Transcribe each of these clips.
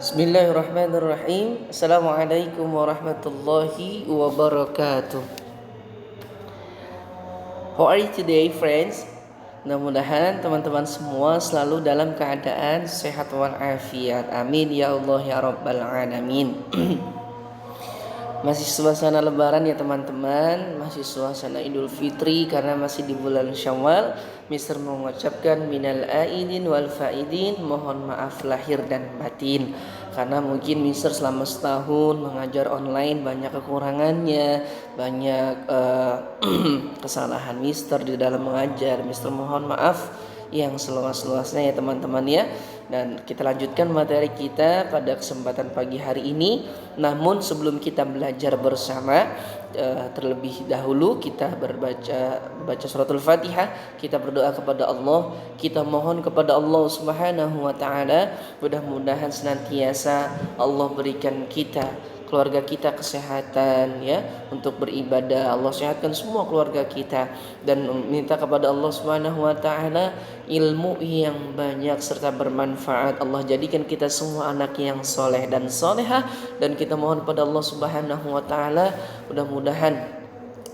Bismillahirrahmanirrahim. Assalamualaikum warahmatullahi wabarakatuh. How are you today, friends? Mudah-mudahan teman-teman semua selalu dalam keadaan sehat walafiat. Amin ya Allah ya rabbal alamin. Masih suasana lebaran ya teman-teman, masih suasana Idul Fitri karena masih di bulan Syawal. Mister mengucapkan minal aidin wal faidin, mohon maaf lahir dan batin. Karena mungkin Mister selama setahun mengajar online banyak kekurangannya, banyak kesalahan Mister di dalam mengajar. Mister mohon maaf yang seluas-luasnya ya teman-teman ya. Dan kita lanjutkan materi kita pada kesempatan pagi hari ini. Namun sebelum kita belajar bersama, terlebih dahulu kita baca suratul Fatihah, kita berdoa kepada Allah, kita mohon kepada Allah Subhanahu wa taala mudah-mudahan senantiasa Allah berikan kita, keluarga kita kesehatan ya untuk beribadah. Allah sehatkan semua keluarga kita dan minta kepada Allah Subhanahu wa taala ilmu yang banyak serta bermanfaat. Allah jadikan kita semua anak yang soleh dan solehah, dan kita mohon pada Allah Subhanahu wa taala mudah-mudahan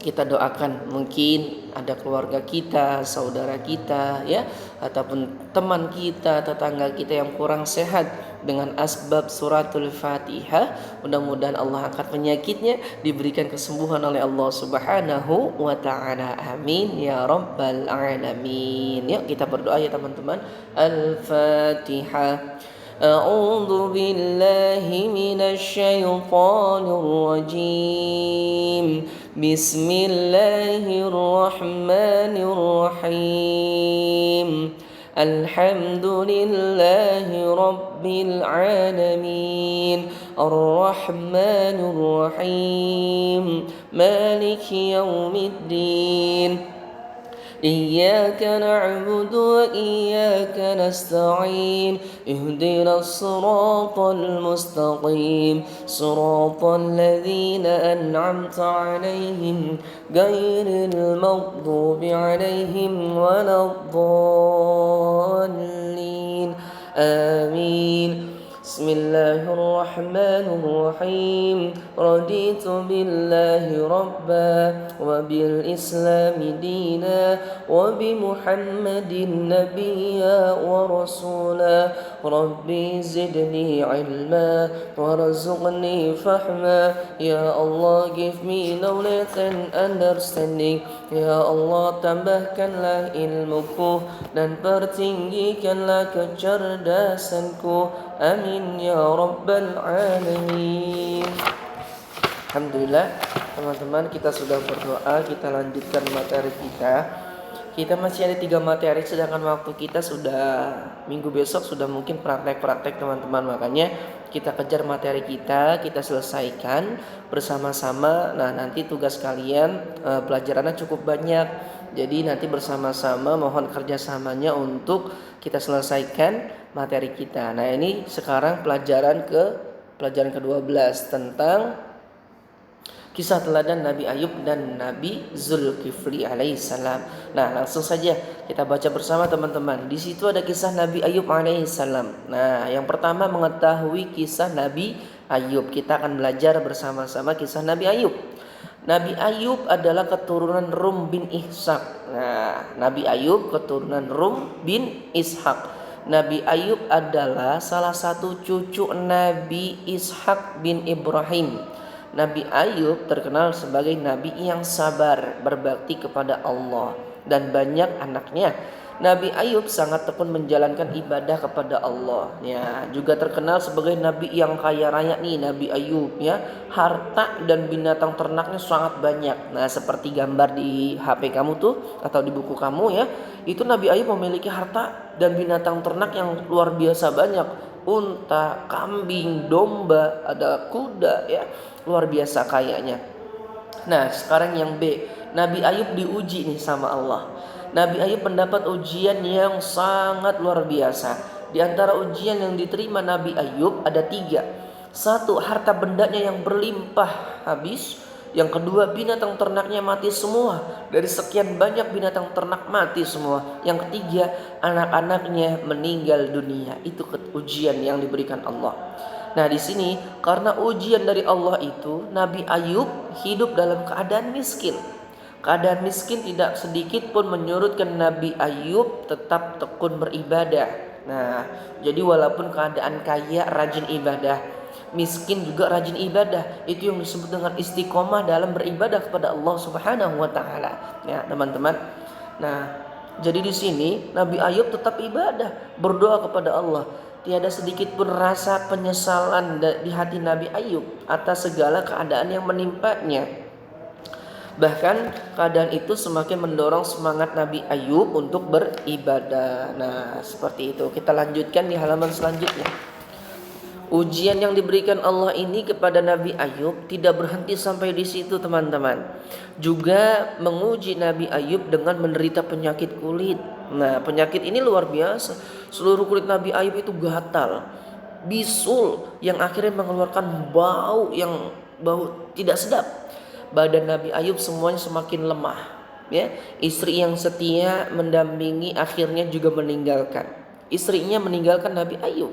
kita doakan mungkin ada keluarga kita, saudara kita ya, ataupun teman kita, tetangga kita yang kurang sehat, dengan asbab suratul Fatihah mudah-mudahan Allah angkat penyakitnya, diberikan kesembuhan oleh Allah Subhanahu wa taala. Amin ya rabbal alamin. Yuk kita berdoa ya teman-teman. Al-Fatihah. A'udzu billahi minasy syaithanir rajim. Bismillahirrahmanirrahim. Alhamdulillahi rabbil alamin. Ar-Rahmanir Rahim. Maliki yaumiddin. إياك نعبد وإياك نستعين اهدنا الصراط المستقيم صراط الذين أنعمت عليهم غير المغضوب عليهم ولا الضالين آمين. بسم الله الرحمن الرحيم. رضيت بالله ربا وبالإسلام دينا وبمحمد نبيا ورسولا. ربي زدني علما وارزقني فهما. Ya Allah, give me knowledge and understanding. Ya Allah, tambahkanlah ilmuku dan pertinggikanlah kecerdasanku. Amin ya rabbal alamin. Alhamdulillah teman-teman, kita sudah berdoa, kita lanjutkan materi kita. Kita masih ada 3 materi, sedangkan waktu kita sudah minggu besok sudah mungkin praktek-praktek teman-teman. Makanya kita kejar materi kita selesaikan bersama-sama. Nah nanti tugas kalian pelajarannya cukup banyak, jadi nanti bersama-sama mohon kerjasamanya untuk kita selesaikan materi kita. Nah ini sekarang pelajaran ke-12 tentang kisah teladan Nabi Ayub dan Nabi Zulkifli alaihissalam. Nah langsung saja kita baca bersama teman-teman. Di situ ada kisah Nabi Ayub alaihissalam. Nah yang pertama mengetahui kisah Nabi Ayub. Kita akan belajar bersama-sama kisah Nabi Ayub. Nabi Ayub adalah keturunan Rum bin Ishak. Nah Nabi Ayub keturunan Rum bin Ishak. Nabi Ayub adalah salah satu cucu Nabi Ishak bin Ibrahim. Nabi Ayub terkenal sebagai nabi yang sabar, berbakti kepada Allah dan banyak anaknya. Nabi Ayub sangat tekun menjalankan ibadah kepada Allah. Ya, juga terkenal sebagai nabi yang kaya raya nih Nabi Ayub ya. Harta dan binatang ternaknya sangat banyak. Nah, seperti gambar di HP kamu tuh atau di buku kamu ya. Itu Nabi Ayub memiliki harta dan binatang ternak yang luar biasa banyak. Unta, kambing, domba, ada kuda ya. Luar biasa kayanya. Nah, sekarang yang B. Nabi Ayub diuji nih sama Allah. Nabi Ayub mendapat ujian yang sangat luar biasa. Di antara ujian yang diterima Nabi Ayub ada 3. 1, harta bendanya yang berlimpah habis. Yang kedua, binatang ternaknya mati semua. Dari sekian banyak binatang ternak mati semua. Yang ketiga, anak-anaknya meninggal dunia. Itu ujian yang diberikan Allah. Nah, di sini karena ujian dari Allah itu, Nabi Ayub hidup dalam keadaan miskin. Keadaan miskin tidak sedikit pun menyurutkan Nabi Ayub tetap tekun beribadah. Nah, jadi walaupun keadaan kaya rajin ibadah, miskin juga rajin ibadah. Itu yang disebut dengan istiqomah dalam beribadah kepada Allah Subhanahu wa taala. Ya, teman-teman. Nah, jadi di sini Nabi Ayub tetap ibadah, berdoa kepada Allah. Tiada sedikit pun rasa penyesalan di hati Nabi Ayub atas segala keadaan yang menimpanya. Bahkan keadaan itu semakin mendorong semangat Nabi Ayub untuk beribadah. Nah, seperti itu. Kita lanjutkan di halaman selanjutnya. Ujian yang diberikan Allah ini kepada Nabi Ayub tidak berhenti sampai di situ, teman-teman. Juga menguji Nabi Ayub dengan menderita penyakit kulit. Nah, penyakit ini luar biasa. Seluruh kulit Nabi Ayub itu gatal, bisul, yang akhirnya mengeluarkan bau tidak sedap. Badan Nabi Ayub semuanya semakin lemah. Ya, istri yang setia mendampingi akhirnya juga meninggalkan. Istrinya meninggalkan Nabi Ayub.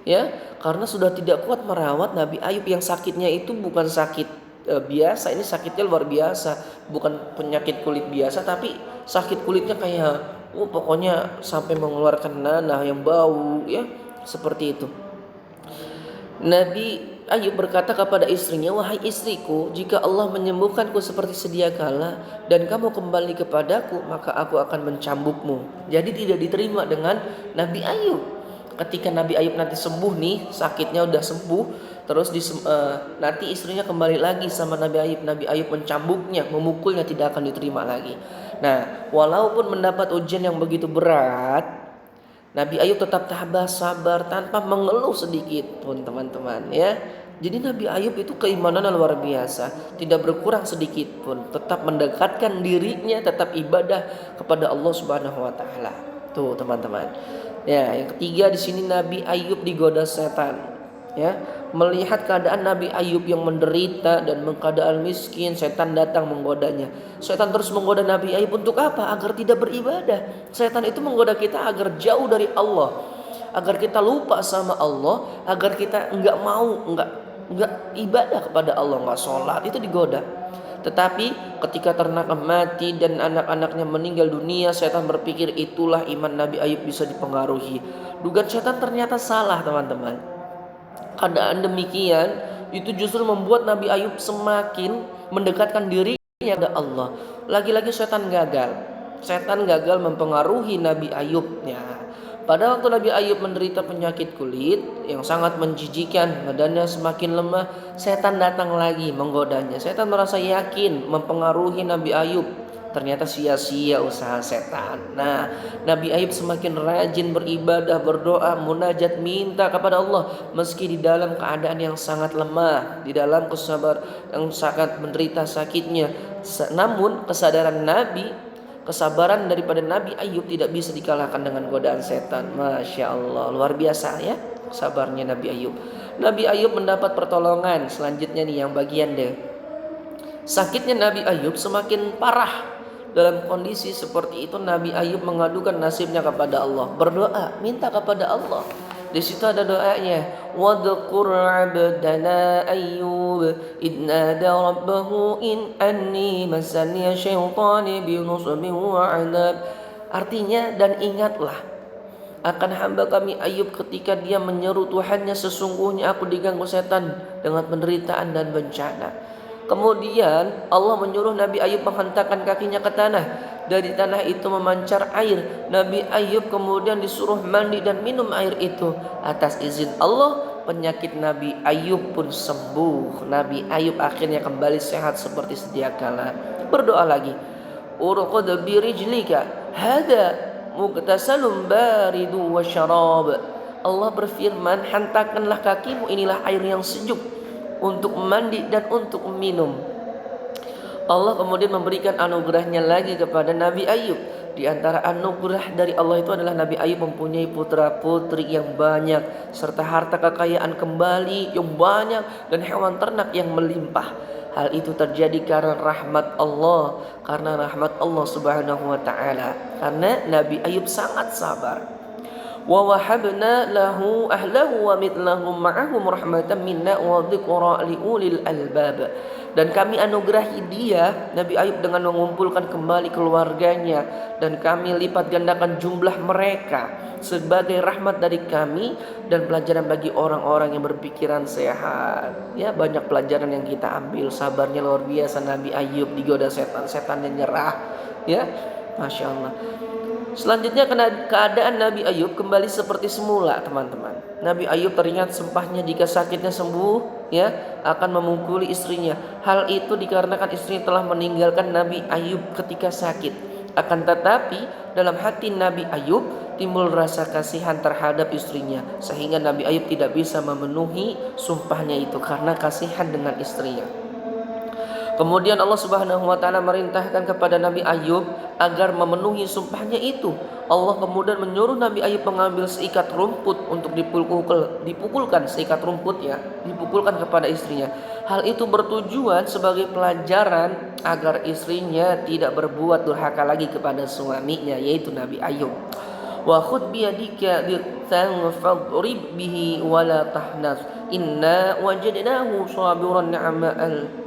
Ya, karena sudah tidak kuat merawat Nabi Ayub yang sakitnya itu bukan sakit biasa, ini sakitnya luar biasa, bukan penyakit kulit biasa, tapi sakit kulitnya kayak pokoknya sampai mengeluarkan nanah yang bau, ya, seperti itu. Nabi Ayub berkata kepada istrinya, "Wahai istriku, jika Allah menyembuhkanku seperti sedia kala dan kamu kembali kepadaku, maka aku akan mencambukmu." Jadi tidak diterima dengan Nabi Ayub. Ketika Nabi Ayub nanti sembuh nih, sakitnya udah sembuh, terus nanti istrinya kembali lagi sama Nabi Ayub. Nabi Ayub mencambuknya, memukulnya, tidak akan diterima lagi. Nah, walaupun mendapat ujian yang begitu berat, Nabi Ayub tetap tabah, sabar, tanpa mengeluh sedikit pun, teman-teman, ya. Jadi Nabi Ayub itu keimanannya luar biasa, tidak berkurang sedikit pun, tetap mendekatkan dirinya, tetap ibadah kepada Allah Subhanahu wa taala. Tuh, teman-teman. Ya, yang ketiga di sini Nabi Ayub digoda setan. Ya, melihat keadaan Nabi Ayub yang menderita dan keadaan miskin, setan datang menggodanya. Setan terus menggoda Nabi Ayub untuk apa? Agar tidak beribadah. Setan itu menggoda kita agar jauh dari Allah, agar kita lupa sama Allah, agar kita enggak ibadah kepada Allah, enggak sholat, itu digoda. Tetapi ketika ternaknya mati dan anak-anaknya meninggal dunia, setan berpikir itulah iman Nabi Ayub bisa dipengaruhi. Dugaan setan ternyata salah, teman-teman. Keadaan demikian itu justru membuat Nabi Ayub semakin mendekatkan dirinya kepada Allah. Lagi-lagi setan gagal. Setan gagal mempengaruhi Nabi Ayub. Ya. Pada waktu Nabi Ayub menderita penyakit kulit yang sangat menjijikan, badannya semakin lemah, setan datang lagi menggodanya. Setan merasa yakin mempengaruhi Nabi Ayub. Ternyata sia-sia usaha setan. Nah, Nabi Ayub semakin rajin beribadah, berdoa, munajat, minta kepada Allah meski di dalam keadaan yang sangat lemah, di dalam yang sangat menderita sakitnya. Namun kesabaran daripada Nabi Ayub tidak bisa dikalahkan dengan godaan setan. Masya Allah, luar biasa ya sabarnya Nabi Ayub. Nabi Ayub mendapat pertolongan. Selanjutnya nih yang bagian deh. Sakitnya Nabi Ayub semakin parah. Dalam kondisi seperti itu Nabi Ayub mengadukan nasibnya kepada Allah, berdoa, minta kepada Allah. Di situ ada doanya, wadhkur 'abdana Ayyub idnada rabbahu in anni masaniya syaitani binusbin wa 'adab. Artinya, dan ingatlah akan hamba kami Ayub ketika dia menyeru Tuhannya, sesungguhnya aku diganggu setan dengan penderitaan dan bencana. Kemudian Allah menyuruh Nabi Ayub menghentakkan kakinya ke tanah. Dari tanah itu memancar air. Nabi Ayub kemudian disuruh mandi dan minum air itu. Atas izin Allah, penyakit Nabi Ayub pun sembuh. Nabi Ayub akhirnya kembali sehat seperti sedia kala. Berdoa lagi, urqud bi rijlika hada mughtasalun baridu wa syarab. Allah berfirman, hentakkanlah kakimu, inilah air yang sejuk untuk mandi dan untuk minum. Allah kemudian memberikan anugerahnya lagi kepada Nabi Ayub. Di antara anugerah dari Allah itu adalah Nabi Ayub mempunyai putra putri yang banyak, serta harta kekayaan kembali yang banyak, dan hewan ternak yang melimpah. Hal itu terjadi karena rahmat Allah, karena rahmat Allah Subhanahu wa taala. Karena Nabi Ayub sangat sabar. wa wahabna lahu ahlahu wa mithlahum ma'ahum rahmatan minna wa dzikra liulil albab. Dan kami anugerahi dia, Nabi Ayub, dengan mengumpulkan kembali keluarganya, dan kami lipat gandakan jumlah mereka sebagai rahmat dari kami dan pelajaran bagi orang-orang yang berpikiran sehat. Ya, banyak pelajaran yang kita ambil. Sabarnya luar biasa Nabi Ayub, digoda setan, setannya nyerah. Ya, Masya Allah. Selanjutnya keadaan Nabi Ayub kembali seperti semula, teman-teman. Nabi Ayub teringat sumpahnya jika sakitnya sembuh, ya, akan memukuli istrinya. Hal itu dikarenakan istrinya telah meninggalkan Nabi Ayub ketika sakit. Akan tetapi dalam hati Nabi Ayub timbul rasa kasihan terhadap istrinya, sehingga Nabi Ayub tidak bisa memenuhi sumpahnya itu karena kasihan dengan istrinya. Kemudian Allah Subhanahu wa taala merintahkan kepada Nabi Ayub agar memenuhi sumpahnya itu. Allah kemudian menyuruh Nabi Ayub mengambil seikat rumput untuk dipukulkan seikat rumput, ya, dipukulkan kepada istrinya. Hal itu bertujuan sebagai pelajaran agar istrinya tidak berbuat durhaka lagi kepada suaminya, yaitu Nabi Ayub. Wa khudh biyadika dhikran fadrib bihi wala tahnas inna wajadnahu sabiran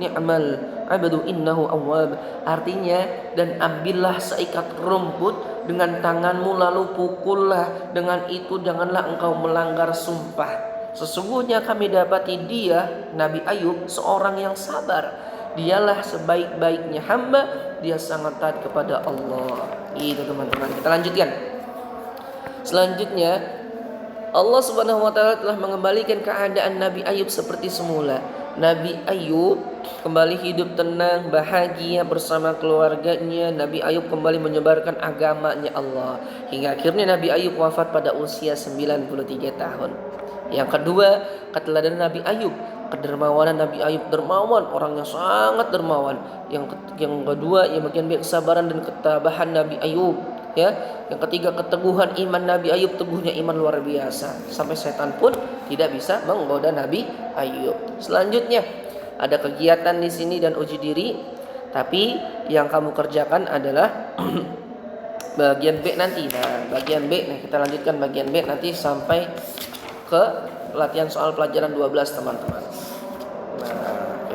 ni'mal abdu innahu awwab. Artinya, dan ambillah seikat rumput dengan tanganmu lalu pukullah, dengan itu janganlah engkau melanggar sumpah. Sesungguhnya kami dapati dia, Nabi Ayub, seorang yang sabar. Dialah sebaik-baiknya hamba, dia sangat taat kepada Allah. Itu teman-teman, kita lanjutkan. Selanjutnya, Allah Subhanahu wa taala telah mengembalikan keadaan Nabi Ayub seperti semula. Nabi Ayub kembali hidup tenang, bahagia bersama keluarganya. Nabi Ayub kembali menyebarkan agamanya Allah, hingga akhirnya Nabi Ayub wafat pada usia 93 tahun. Yang kedua, keteladanan Nabi Ayub, kedermawanan Nabi Ayub, dermawan, orangnya sangat dermawan. Yang kedua, yang bagian kesabaran dan ketabahan Nabi Ayub. Ya, yang ketiga, keteguhan iman Nabi Ayub, teguhnya iman luar biasa, sampai setan pun tidak bisa menggoda Nabi Ayub. Selanjutnya ada kegiatan di sini dan uji diri, tapi yang kamu kerjakan adalah bagian B nanti. Nah, bagian B, nah kita lanjutkan bagian B nanti sampai ke latihan soal pelajaran 12, teman-teman. Nah,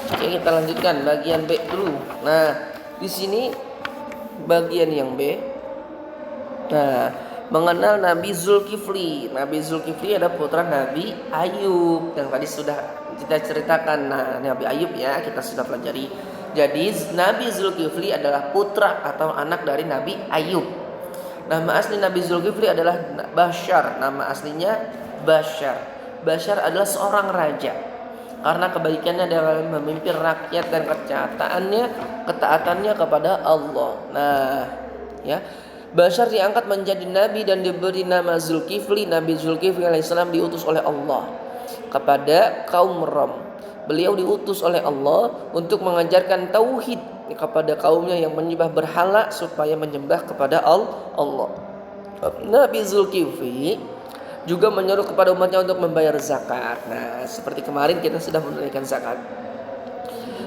oke, kita lanjutkan bagian B dulu. Nah, di sini bagian yang B. Nah, mengenal Nabi Zulkifli. Nabi Zulkifli adalah putra Nabi Ayub yang tadi sudah kita ceritakan. Nah, Nabi Ayub, ya, kita sudah pelajari. Jadi Nabi Zulkifli adalah putra atau anak dari Nabi Ayub. Nama asli Nabi Zulkifli adalah Bashar. Nama aslinya Bashar. Bashar adalah seorang raja, karena kebaikannya dalam memimpin rakyat dan ketaatannya kepada Allah. Nah, ya, Bashar diangkat menjadi nabi dan diberi nama Zulkifli. Nabi Zulkifli alaihissalam diutus oleh Allah kepada kaum Rom. Beliau diutus oleh Allah untuk mengajarkan tauhid kepada kaumnya yang menyembah berhala supaya menyembah kepada Allah. Nabi Zulkifli juga menyuruh kepada umatnya untuk membayar zakat. Nah, seperti kemarin kita sudah menunaikan zakat.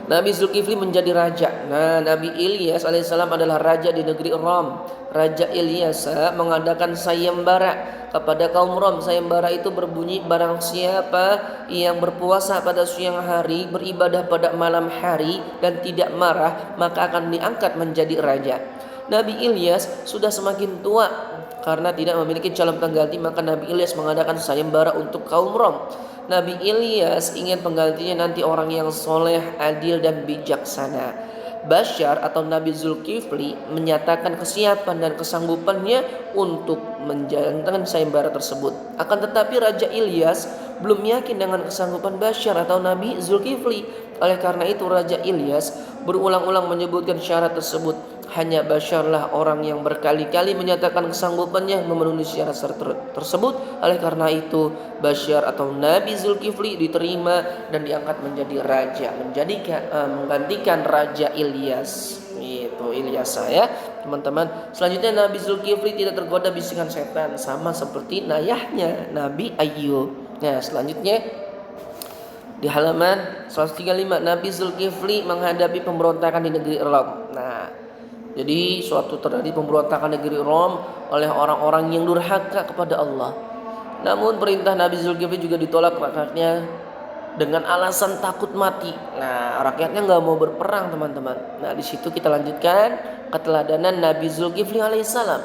Nabi Zulkifli menjadi raja. Nah, Nabi Ilyas alaihissalam adalah raja di negeri Rom. Raja Ilyas mengadakan sayembara kepada kaum Rom. Sayembara itu berbunyi, barang siapa yang berpuasa pada siang hari, beribadah pada malam hari, dan tidak marah, maka akan diangkat menjadi raja. Nabi Ilyas sudah semakin tua karena tidak memiliki calon pengganti, maka Nabi Ilyas mengadakan sayembara untuk kaum Rom. Nabi Ilyas ingin penggantinya nanti orang yang soleh, adil, dan bijaksana. Bashar atau Nabi Zulkifli menyatakan kesiapan dan kesanggupannya untuk menjalankan sayembara tersebut. Akan tetapi Raja Ilyas belum yakin dengan kesanggupan Bashar atau Nabi Zulkifli. Oleh karena itu Raja Ilyas berulang-ulang menyebutkan syarat tersebut. Hanya Basharlah orang yang berkali-kali menyatakan kesanggupannya memenuhi syarat tersebut. Oleh karena itu Bashar atau Nabi Zulkifli diterima dan diangkat menjadi raja, menggantikan Raja Ilyas. Itu Ilyas, ya teman-teman. Selanjutnya Nabi Zulkifli tidak tergoda bisikan setan, sama seperti ayahnya Nabi Ayub. Nah, selanjutnya di halaman 135, Nabi Zulkifli menghadapi pemberontakan di negeri Rom. Nah, Jadi suatu terjadi pemberontakan negeri Rom oleh orang-orang yang durhaka kepada Allah. Namun perintah Nabi Zulkifli juga ditolak rakyatnya dengan alasan takut mati. Nah, rakyatnya nggak mau berperang, teman-teman. Nah, di situ kita lanjutkan keteladanan Nabi Zulkifli alaihissalam.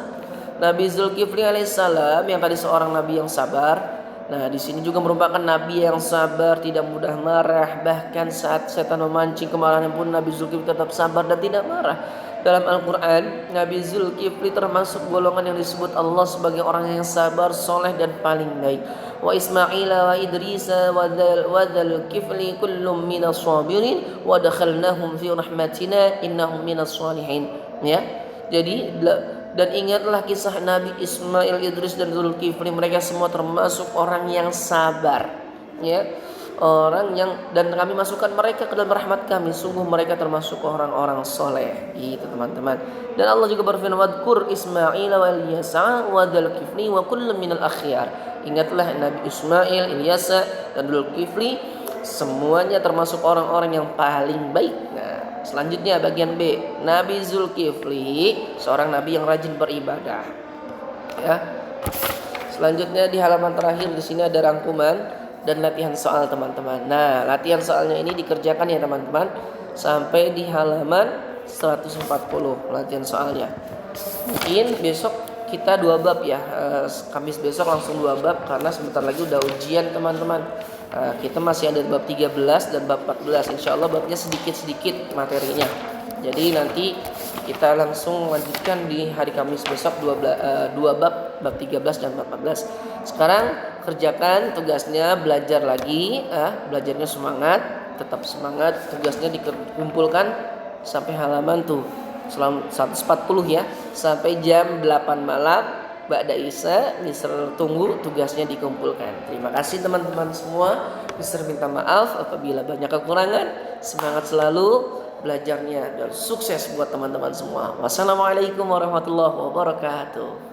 Nabi Zulkifli alaihissalam yang tadi seorang nabi yang sabar. Nah, di sini juga merupakan nabi yang sabar, tidak mudah marah. Bahkan saat setan memancing kemarahan pun Nabi Zulkifli tetap sabar dan tidak marah. Dalam Al-Quran, Nabi Zulkifli termasuk golongan yang disebut Allah sebagai orang yang sabar, soleh dan paling baik. Wa Ismail wa Idris wa dzal kifli kullum minas sabirin wa dakhalnahum fi rahmatina innahum minas salihin. Ya. Jadi dan ingatlah kisah Nabi Ismail, Idris dan Zulkifli, mereka semua termasuk orang yang sabar. Ya. Orang yang dan kami masukkan mereka ke dalam rahmat kami, sungguh mereka termasuk orang-orang soleh, gitu teman-teman. Dan Allah juga berfirman, wadkur Ismail wa Ilyasa wa Dzulkifli wa kullun minal akhyar. Ingatlah Nabi Ismail, Ilyasa dan Dzulkifli, semuanya termasuk orang-orang yang paling baik. Nah, selanjutnya bagian B, Nabi Dzulkifli seorang nabi yang rajin beribadah. Ya. Selanjutnya di halaman terakhir di sini ada rangkuman dan latihan soal, teman-teman. Nah, latihan soalnya ini dikerjakan ya teman-teman sampai di halaman 140 latihan soalnya. Mungkin besok kita 2 bab ya. Kamis besok langsung 2 bab karena sebentar lagi udah ujian, teman-teman. Kita masih ada bab 13 dan bab 14. Insya Allah babnya sedikit-sedikit materinya. Jadi nanti kita langsung lanjutkan di hari Kamis besok 2 bab 13 dan bab 14. Sekarang kerjakan tugasnya, belajar lagi, belajarnya semangat, tetap semangat. Tugasnya dikumpulkan sampai halaman tuh 140 ya, sampai jam 8 malam Ba'da Isya. Mister tunggu tugasnya dikumpulkan. Terima kasih teman-teman semua. Mister minta maaf apabila banyak kekurangan. Semangat selalu belajarnya dan sukses buat teman-teman semua. Wassalamualaikum warahmatullahi wabarakatuh.